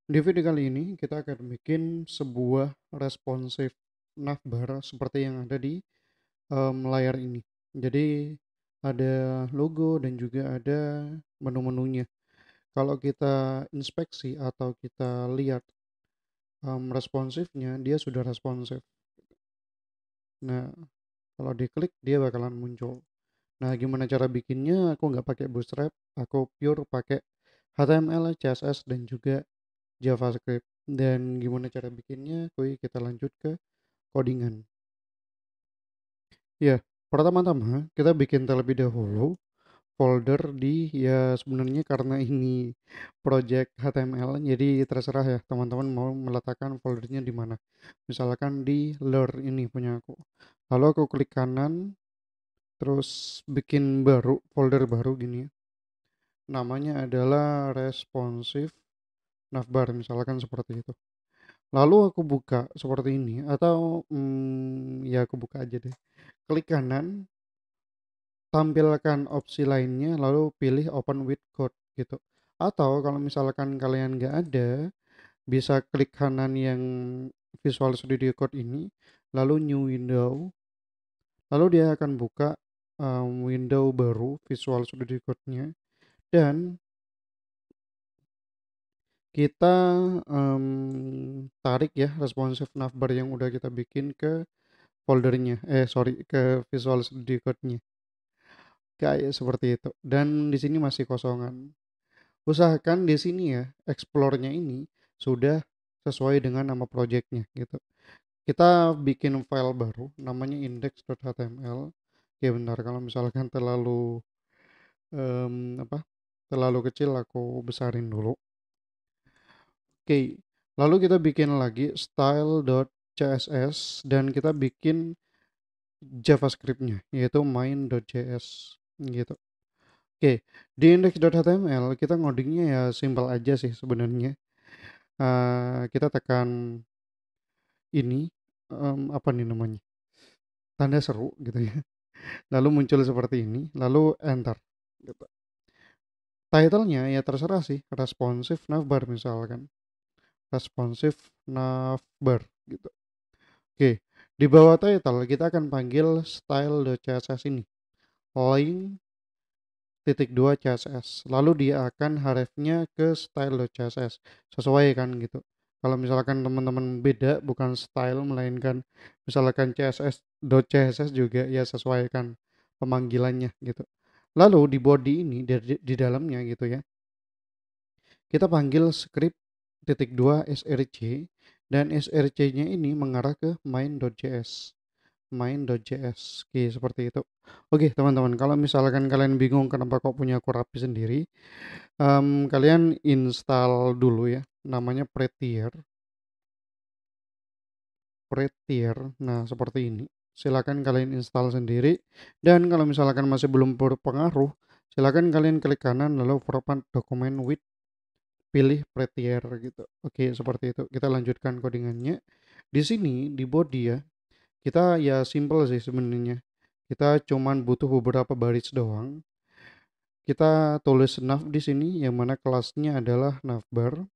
Di video kali ini kita akan bikin sebuah responsif navbar seperti yang ada di layar ini. Jadi ada logo dan juga ada menu-menunya. Kalau kita inspeksi atau kita lihat responsifnya, dia sudah responsif. Nah, kalau diklik dia bakalan muncul. Nah, gimana cara bikinnya? Aku nggak pakai Bootstrap, aku pure pakai HTML, CSS dan juga JavaScript. Dan gimana cara bikinnya? Kuy kita lanjut ke codingan. Ya, pertama-tama kita bikin terlebih dahulu folder di ya sebenarnya karena ini project HTML jadi terserah ya teman-teman mau meletakkan foldernya di mana. Misalkan di ler ini punya aku. Lalu aku klik kanan terus bikin baru folder baru gini ya. Namanya adalah responsive navbar misalkan seperti itu. Lalu aku buka seperti ini atau ya aku buka aja deh. Klik kanan, tampilkan opsi lainnya lalu pilih open with code gitu. Atau kalau misalkan kalian nggak ada, bisa klik kanan yang Visual Studio Code ini, lalu new window, lalu dia akan buka window baru Visual Studio Code-nya dan kita tarik ya responsive navbar yang udah kita bikin ke foldernya, sorry ke Visual Studio Code-nya. Kayak seperti itu. Dan di sini masih kosongan. Usahakan di sini ya, explore-nya ini sudah sesuai dengan nama projectnya gitu. Kita bikin file baru namanya index.html. Oke bentar, kalau misalkan terlalu apa? Terlalu kecil aku besarin dulu. Oke. Lalu kita bikin lagi style.css dan kita bikin JavaScript-nya yaitu main.js gitu. Oke, di index.html kita ngodingnya ya simpel aja sih sebenarnya. Kita tekan ini apa nih namanya? Tanda seru gitu ya. Lalu muncul seperti ini, lalu enter gitu. Title-nya ya terserah sih, responsive navbar misalkan. Responsive navbar gitu. Oke, di bawah title kita akan panggil style.css ini. Link titik dua CSS lalu dia akan hrefnya ke style.css sesuai kan gitu. Kalau misalkan teman-teman beda bukan style melainkan misalkan css juga ya sesuaikan pemanggilannya gitu. Lalu di body ini di dalamnya gitu ya kita panggil script titik dua src dan src-nya ini mengarah ke main.js. Main.js. Oke, seperti itu. Oke, teman-teman, kalau misalkan kalian bingung kenapa kok punya aku rapi sendiri, kalian install dulu ya, namanya Prettier. Prettier. Nah, seperti ini. Silakan kalian install sendiri. Dan kalau misalkan masih belum berpengaruh, silakan kalian klik kanan lalu format dokumen with pilih Prettier gitu. Oke, seperti itu. Kita lanjutkan codingannya. Di sini di body ya, kita ya simple sih sebenarnya. Kita cuman butuh beberapa baris doang. Kita tulis nav di sini yang mana kelasnya adalah navbar.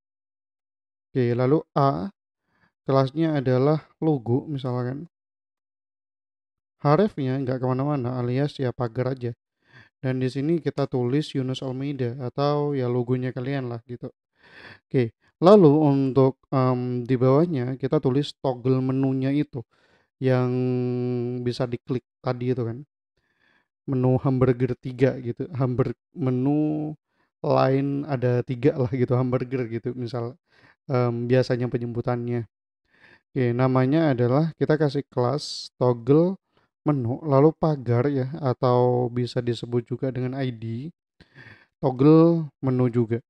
Oke, lalu A kelasnya adalah logo misalkan. Hrefnya nggak kemana-mana alias ya pagar aja. Dan di sini kita tulis Yunus Almeida atau ya logonya kalian lah gitu. Oke, lalu untuk di bawahnya kita tulis toggle menunya itu yang bisa diklik tadi itu kan. Menu hamburger 3 gitu. Menu lain ada 3 lah gitu hamburger gitu misal biasanya penyebutannya. Oke, namanya adalah kita kasih kelas toggle menu lalu pagar ya atau bisa disebut juga dengan ID toggle menu juga.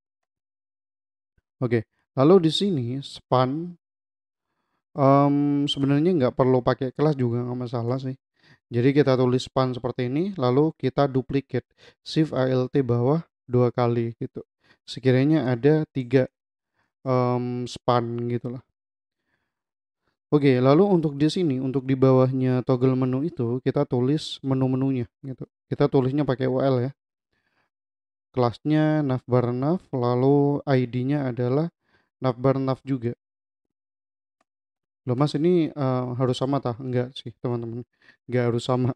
Oke, lalu di sini span sebenarnya nggak perlu pakai kelas juga nggak masalah sih. Jadi kita tulis span seperti ini lalu kita duplicate shift alt bawah 2 kali gitu. Sekiranya ada 3 span gitu lah. Oke, lalu untuk di sini, untuk di bawahnya toggle menu itu, kita tulis menu-menunya gitu. Kita tulisnya pakai UL ya. Kelasnya navbar nav, lalu ID-nya adalah navbar nav juga. Loh Mas ini harus sama tah? Enggak sih teman-teman, enggak harus sama.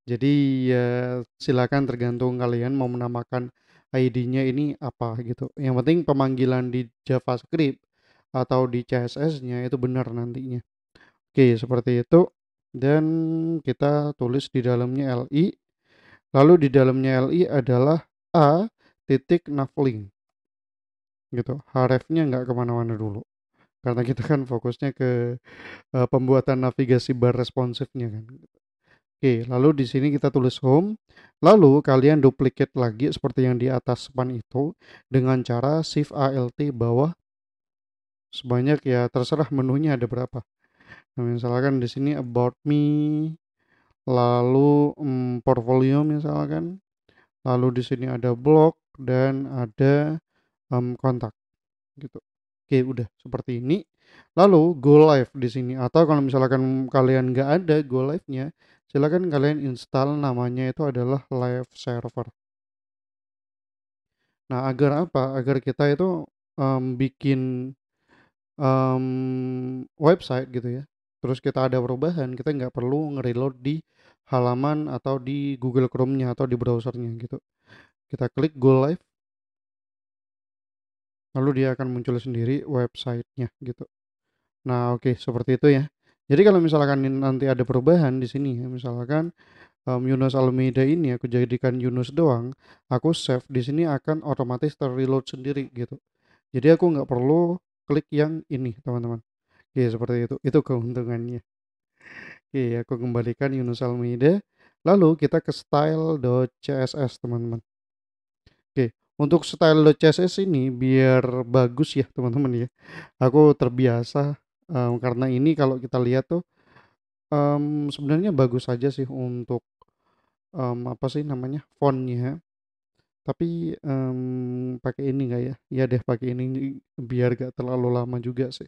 Jadi ya silakan tergantung kalian mau menamakan ID-nya ini apa gitu. Yang penting pemanggilan di JavaScript atau di CSS-nya itu benar nantinya. Oke, seperti itu. Dan kita tulis di dalamnya LI. Lalu di dalamnya LI adalah A titik navlink gitu. Href-nya nggak kemana-mana dulu. Karena kita kan fokusnya ke pembuatan navigasi bar responsifnya kan. Oke, lalu di sini kita tulis home. Lalu kalian duplicate lagi seperti yang di atas span itu dengan cara shift alt bawah sebanyak ya terserah menunya ada berapa. Nah, misalkan di sini about me, lalu portfolio misalkan, lalu di sini ada blog dan ada kontak gitu. Oke, udah seperti ini. Lalu go live di sini atau kalau misalkan kalian nggak ada go live-nya, silakan kalian install namanya itu adalah live server. Nah, agar apa? Agar kita itu bikin website gitu ya. Terus kita ada perubahan, kita nggak perlu nge-reload di halaman atau di Google Chrome-nya atau di browsernya gitu. Kita klik go live, lalu dia akan muncul sendiri websitenya gitu. Nah, oke, seperti itu ya. Jadi kalau misalkan nanti ada perubahan di sini ya, misalkan Yunus Almeida ini aku jadikan Yunus doang, aku save di sini akan otomatis terreload sendiri gitu. Jadi aku nggak perlu klik yang ini, teman-teman. Oke, seperti itu. Itu keuntungannya. Oke, aku kembalikan Yunus Almeida. Lalu kita ke style.css, teman-teman. Oke, untuk style.css ini biar bagus ya, teman-teman ya. Aku terbiasa karena ini kalau kita lihat tuh sebenarnya bagus aja sih untuk apa sih namanya fontnya. Tapi pakai ini nggak ya? Ya deh pakai ini biar gak terlalu lama juga sih.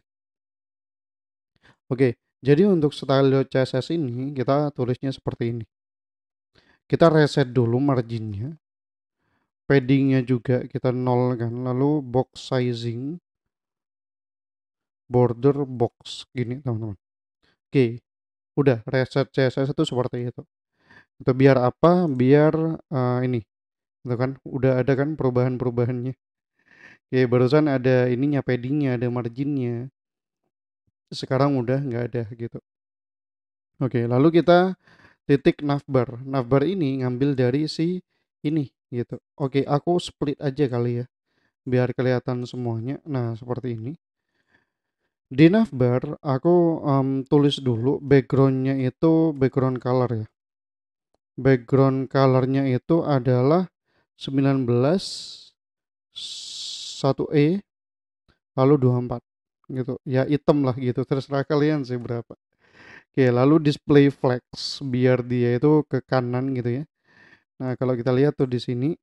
Oke, jadi untuk style CSS ini kita tulisnya seperti ini. Kita reset dulu marginnya, paddingnya juga kita nol kan, lalu box sizing, border box gini teman-teman. Oke, udah reset CSS itu seperti itu. Itu biar apa? Biar ini, itu kan udah ada kan perubahan-perubahannya. Oke, barusan ada ininya paddingnya, ada marginnya. Sekarang udah nggak ada gitu. Oke, lalu kita titik navbar. Navbar ini ngambil dari si ini gitu. Oke, aku split aja kali ya biar kelihatan semuanya. Nah, seperti ini. Di navbar aku tulis dulu backgroundnya itu background color ya. Background colornya itu adalah 19 1E lalu 24 gitu. Ya hitam lah gitu. Terserah kalian sih berapa. Oke, lalu display flex biar dia itu ke kanan gitu ya. Nah, kalau kita lihat tuh di sini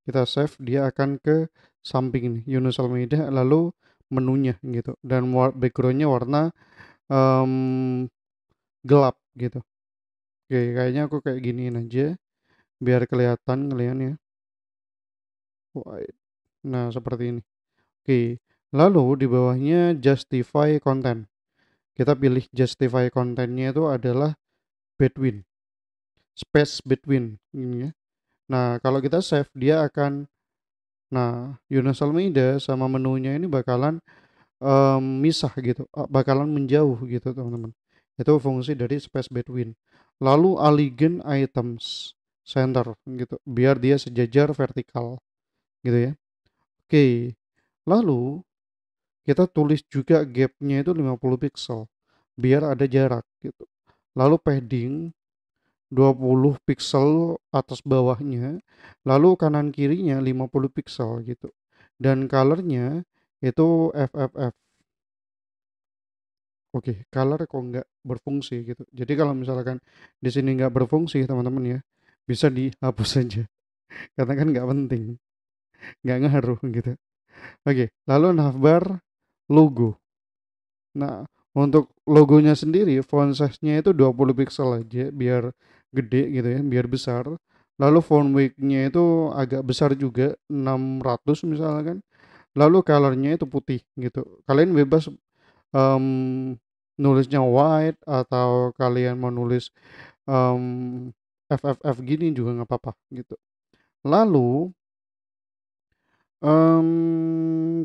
kita save dia akan ke samping ini Yunus Almeida lalu menunya gitu dan backgroundnya warna em, gelap gitu. Oke, kayaknya aku kayak giniin aja biar kelihatan kalian ya. White. Nah, seperti ini. Oke, lalu di bawahnya justify content. Kita pilih justify content-nya itu adalah between, space between ini ya. Nah, kalau kita save dia akan, nah, Yunus Almeida sama menunya ini bakalan misah gitu, bakalan menjauh gitu teman-teman. Itu fungsi dari space between. Lalu align items center gitu, biar dia sejajar vertikal gitu ya. Oke, lalu kita tulis juga gapnya itu 50 pixel, biar ada jarak gitu. Lalu padding 20 pixel atas bawahnya, lalu kanan kirinya 50 pixel gitu. Dan colornya itu FFF. Oke, color kok nggak berfungsi gitu. Jadi kalau misalkan di sini nggak berfungsi teman-teman ya, bisa dihapus saja. Karena kan nggak penting, nggak ngaruh gitu. Oke, lalu navbar logo. Nah, untuk logonya sendiri font size-nya itu 20 pixel aja biar gede gitu ya, biar besar. Lalu font weight-nya itu agak besar juga 600 misalkan. lalu color-nya itu putih gitu. Kalian bebas em, nulisnya white atau kalian mau nulis em, FFF gini juga nggak apa-apa gitu. Lalu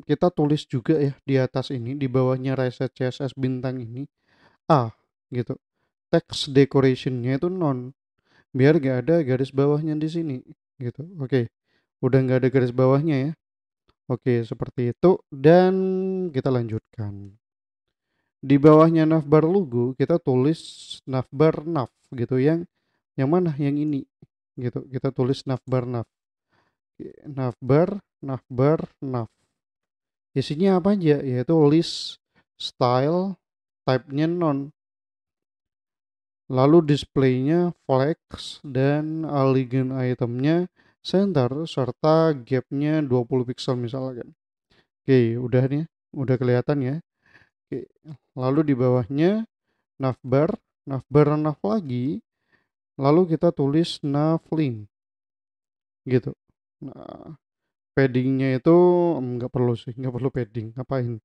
kita tulis juga ya di atas ini, di bawahnya Reset CSS bintang ini A gitu. Text decoration-nya itu non, biar gak ada garis bawahnya di sini gitu. Oke, udah nggak ada garis bawahnya ya. Oke, seperti itu dan kita lanjutkan. Di bawahnya navbar logo kita tulis navbar nav gitu, yang mana yang ini gitu. Kita tulis navbar nav. Oke, navbar navbar nav. Isinya apa aja? Yaitu list, style, type-nya non, lalu displaynya flex, dan alien itemnya center, serta gapnya 20 pixel misalkan. Oke, udah nih, udah kelihatan ya. Oke, lalu di bawahnya navbar, navbar nav lagi, lalu kita tulis navlink gitu. Nah, paddingnya itu nggak perlu sih, nggak perlu padding, ngapain?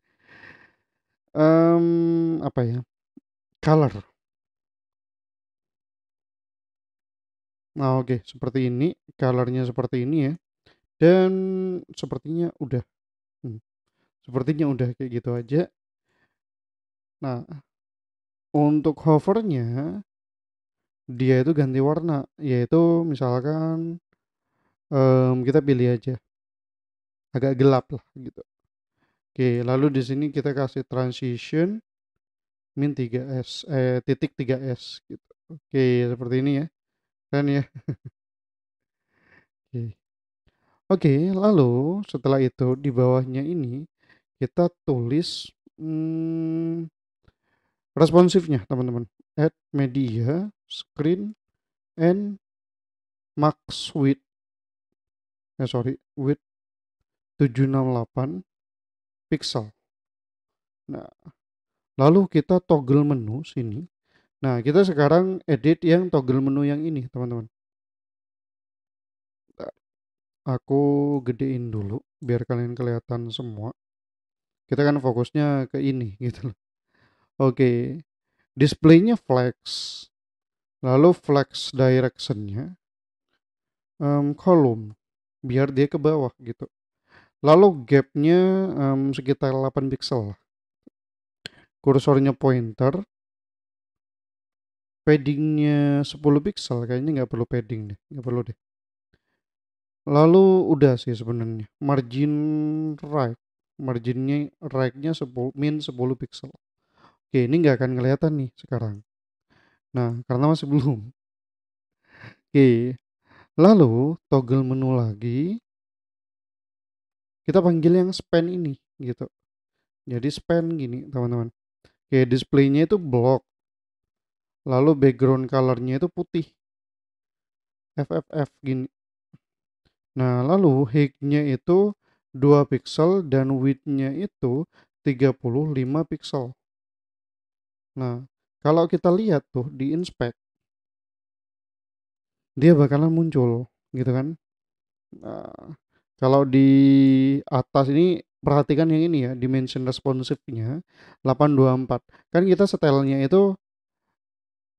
Apa ya? Color. Nah, oke, seperti ini, colornya seperti ini ya. Dan sepertinya udah, hmm, sepertinya udah kayak gitu aja. Nah, untuk hovernya dia itu ganti warna, yaitu misalkan kita pilih aja agak gelap lah gitu. Oke, lalu di sini kita kasih transition min 3S, titik 3S gitu. Oke, seperti ini ya. Kan ya. Oke. Oke, lalu setelah itu di bawahnya ini kita tulis responsifnya teman-teman. Add media, screen, and max width, width 768 pixel. Nah, lalu kita toggle menu sini. Nah, kita sekarang edit yang toggle menu yang ini, teman-teman. Bentar, aku gedein dulu biar kalian kelihatan semua. Kita kan fokusnya ke ini gitu loh. Oke, displaynya flex. Lalu flex directionnya column biar dia ke bawah gitu. Lalu gapnya sekitar 8 pixel. Kursornya pointer, paddingnya 10 pixel, kayaknya nggak perlu padding deh, nggak perlu deh. Lalu udah sih sebenarnya. Marginnya right-nya 10, min 10 pixel. Oke, ini nggak akan kelihatan nih sekarang. Nah, karena masih belum. Oke, lalu toggle menu lagi. Kita panggil yang span ini gitu. Jadi span gini, teman-teman. Oke, displaynya itu block. Lalu background colornya itu putih. FFF gini. Nah, lalu height-nya itu 2 pixel dan width-nya itu 35 pixel. Nah, kalau kita lihat tuh di inspect, dia bakalan muncul gitu kan. Nah, kalau di atas ini perhatikan yang ini ya, dimension responsive-nya 824. Kan kita setelnya itu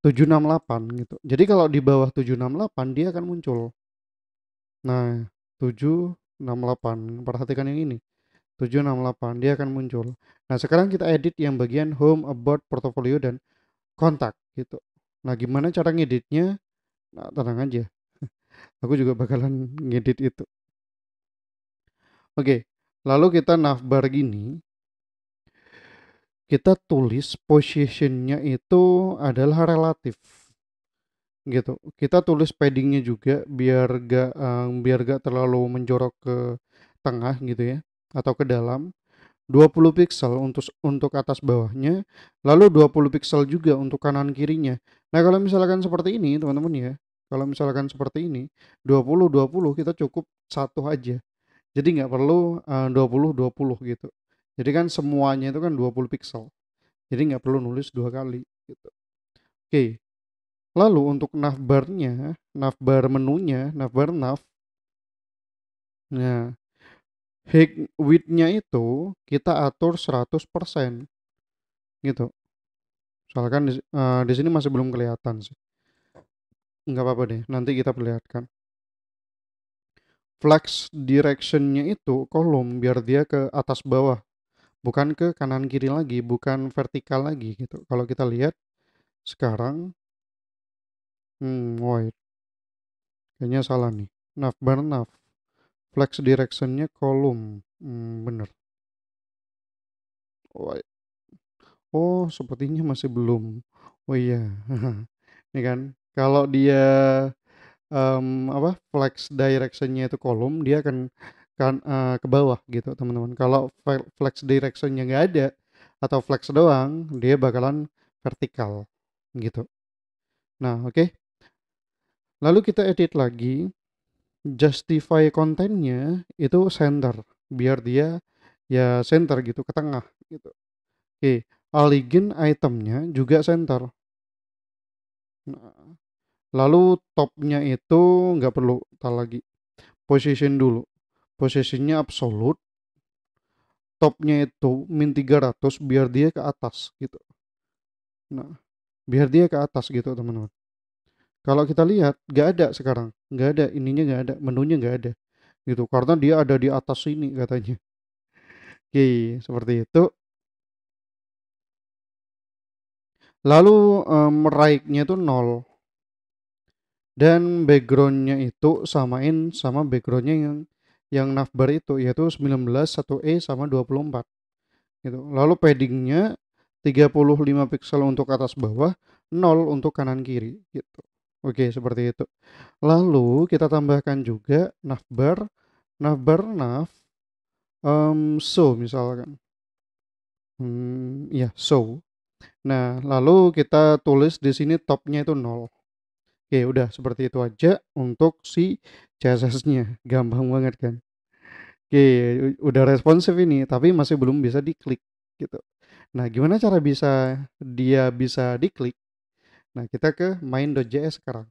768 gitu. Jadi kalau di bawah 768 dia akan muncul. Nah, 768. Perhatikan yang ini. 768 dia akan muncul. Nah, sekarang kita edit yang bagian home, about, portfolio, dan kontak gitu. Nah, gimana cara ngeditnya? Nah, tenang aja. Aku juga bakalan ngedit itu. Oke, lalu kita navbar gini. Kita tulis positionnya itu adalah relatif gitu. Kita tulis paddingnya juga biar gak terlalu menjorok ke tengah gitu ya, atau ke dalam. 20 pixel untuk atas bawahnya, lalu 20 pixel juga untuk kanan kirinya. Nah, kalau misalkan seperti ini, teman-teman ya, kalau misalkan seperti ini, 20 20 kita cukup satu aja. Jadi nggak perlu 20 20 gitu. Jadi kan semuanya itu kan 20 pixel. Jadi nggak perlu nulis dua kali gitu. Oke. Lalu untuk navbar menunya, navbar nav. Nah, Height width-nya itu kita atur 100% gitu. Misalkan di sini masih belum kelihatan sih. Nggak apa-apa deh, nanti kita perlihatkan. Flex direction-nya itu kolom biar dia ke atas bawah, bukan ke kanan kiri lagi, bukan vertikal lagi gitu. Kalau kita lihat sekarang, wait, kayaknya salah nih. Navbar nav, flex direction-nya kolom, bener. Wait. Oh, sepertinya masih belum. Oh iya, ini kan kalau dia flex direction-nya itu kolom, dia akan ke bawah gitu teman-teman. Kalau flex direction-nya nggak ada atau flex doang, dia bakalan vertikal gitu. Nah, oke. Lalu kita edit lagi, justify kontennya itu center, biar dia ya center gitu ke tengah gitu. Oke, align itemnya juga center. Nah, lalu topnya itu nggak perlu tak lagi. Position dulu. Posisinya absolute, topnya itu min 300 biar dia ke atas gitu. Nah, biar dia ke atas gitu teman-teman. Kalau kita lihat nggak ada sekarang, nggak ada ininya, nggak ada menunya, nggak ada gitu karena dia ada di atas sini katanya. Oke, seperti itu. Lalu right-nya itu 0 dan backgroundnya itu samain sama backgroundnya yang navbar itu, yaitu 19 1E sama 24 gitu. Lalu paddingnya 35 piksel untuk atas bawah, 0 untuk kanan kiri gitu. Oke, seperti itu. Lalu kita tambahkan juga navbar, nav, show misalkan. Ya, show. Nah, lalu kita tulis di sini topnya itu 0. Oke, udah seperti itu aja untuk si CSS-nya. Gampang banget kan? Oke, udah responsif ini, tapi masih belum bisa diklik gitu. Nah, gimana cara dia bisa diklik? Nah, kita ke main.js sekarang.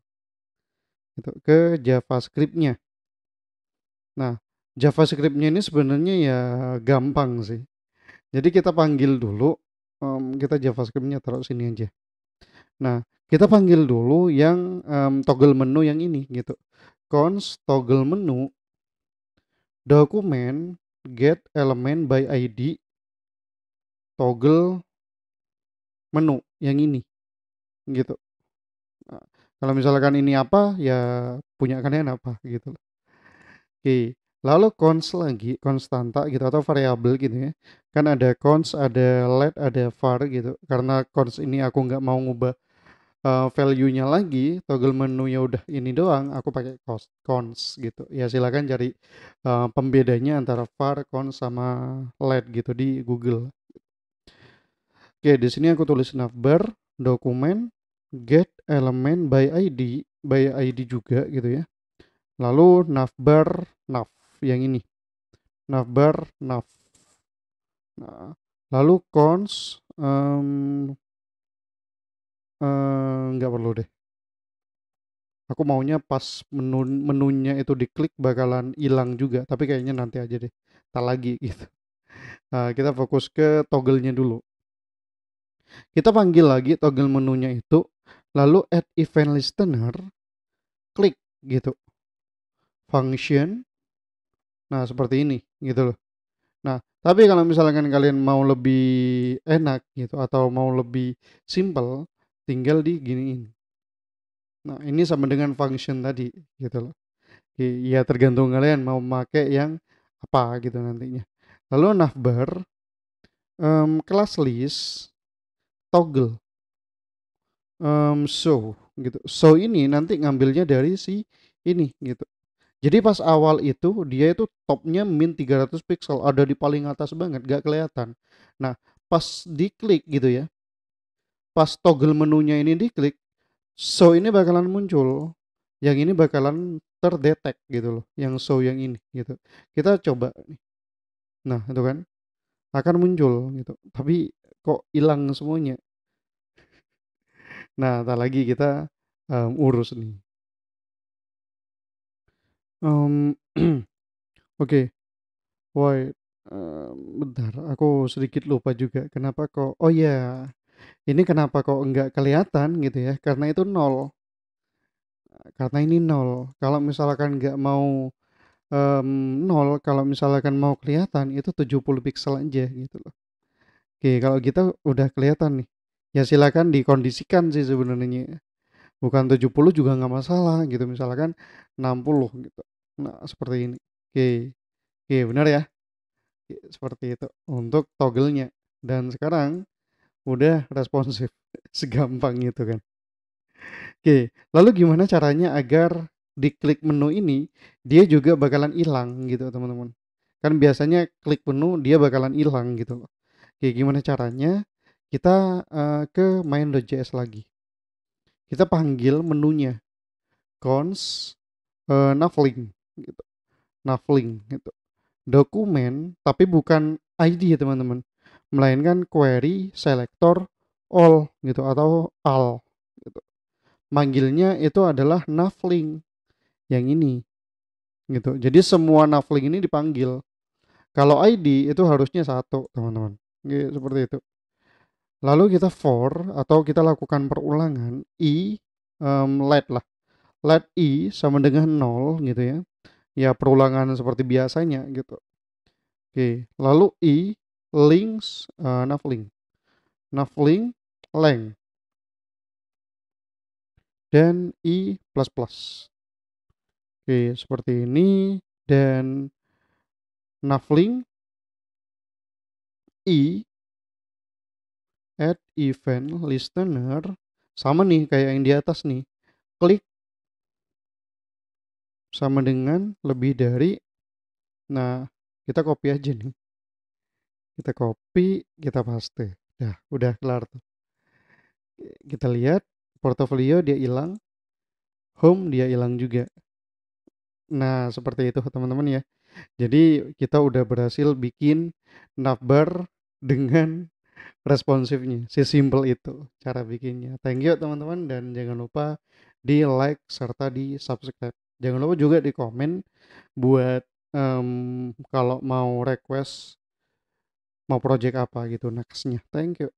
Gitu, ke JavaScript-nya. Nah, JavaScript-nya ini sebenarnya ya gampang sih. Jadi kita panggil dulu, kita JavaScript-nya taruh sini aja. Nah, kita panggil dulu yang toggle menu yang ini gitu. Const toggle menu dokumen get element by ID toggle menu yang ini gitu. Nah, kalau misalkan ini apa ya punya kalian apa gitu. Oke, lalu cons lagi, konstanta gitu atau variabel gitu ya. Kan ada cons, ada let, ada var gitu. Karena cons ini aku nggak mau ngubah value-nya lagi, toggle menunya udah ini doang, aku pakai cons gitu. Ya silakan cari pembedanya antara var, cons sama let gitu di Google. Oke, di sini aku tulis navbar dokumen get element by ID juga gitu ya. Lalu navbar nav yang ini. Navbar nav. Nah, lalu cons nggak perlu deh. Aku maunya pas menunya itu diklik bakalan hilang juga, tapi kayaknya nanti aja deh. Tak lagi gitu. Nah, kita fokus ke toggle-nya dulu. Kita panggil lagi toggle menunya itu, lalu add event listener, klik gitu. Function. Nah, seperti ini gitu loh. Nah, tapi kalau misalkan kalian mau lebih enak gitu atau mau lebih simple, tinggal diginiin. Nah, ini sama dengan function tadi gitu loh. Ya tergantung kalian mau pakai yang apa gitu nantinya. Lalu navbar class list toggle show gitu. Show ini nanti ngambilnya dari si ini gitu. Jadi pas awal itu dia itu topnya min 300 pixel, ada di paling atas banget, gak kelihatan. Nah, pas diklik gitu ya, pas toggle menunya ini diklik, show ini bakalan muncul. Yang ini bakalan terdetek gitu loh, yang show yang ini gitu. Kita coba nih. Nah, itu kan akan muncul gitu. Tapi kok hilang semuanya. Nah, tak lagi kita urus nih. Oke, Woi, bentar, aku sedikit lupa juga kenapa kok oh iya, ini kenapa kok nggak kelihatan gitu ya, karena itu nol, karena ini nol. Kalau misalkan nggak mau, nol, kalau misalkan mau kelihatan itu 70 piksel aja gitu loh. Oke, kalau kita udah kelihatan nih, ya silakan dikondisikan sih sebenarnya. Bukan 70 juga nggak masalah gitu, misalkan 60 gitu. Nah, seperti ini. Oke, oke benar ya? Seperti itu untuk toggle-nya. Dan sekarang udah responsif, segampang itu kan. Oke, lalu gimana caranya agar di klik menu ini dia juga bakalan hilang gitu teman-teman. Kan biasanya klik menu dia bakalan hilang gitu loh. Oke, gimana caranya? Kita ke main.js lagi. Kita panggil menunya cons navlink gitu. Navlink gitu. Dokumen tapi bukan ID ya teman-teman. Melainkan query selector all gitu atau all gitu. Manggilnya itu adalah navlink yang ini gitu. Jadi semua navlink ini dipanggil. Kalau ID itu harusnya satu, teman-teman. Gitu, seperti itu. Lalu kita for atau kita lakukan perulangan i let lah. Let i sama dengan 0 gitu ya. Ya perulangan seperti biasanya gitu. Oke, lalu i links navlink. Navlink length dan i plus plus. Oke, seperti ini dan navlink i add event listener sama nih kayak yang di atas nih. Klik sama dengan lebih dari. Nah, kita copy aja nih. Kita copy, kita paste. Dah, udah kelar tuh. Kita lihat portofolio dia hilang, home dia hilang juga. Nah, seperti itu teman-teman ya. Jadi kita udah berhasil bikin navbar dengan responsifnya. Sesimpel itu cara bikinnya. Thank you teman-teman dan jangan lupa di like serta di subscribe. Jangan lupa juga di komen buat kalau mau request mau project apa gitu nextnya. Thank you.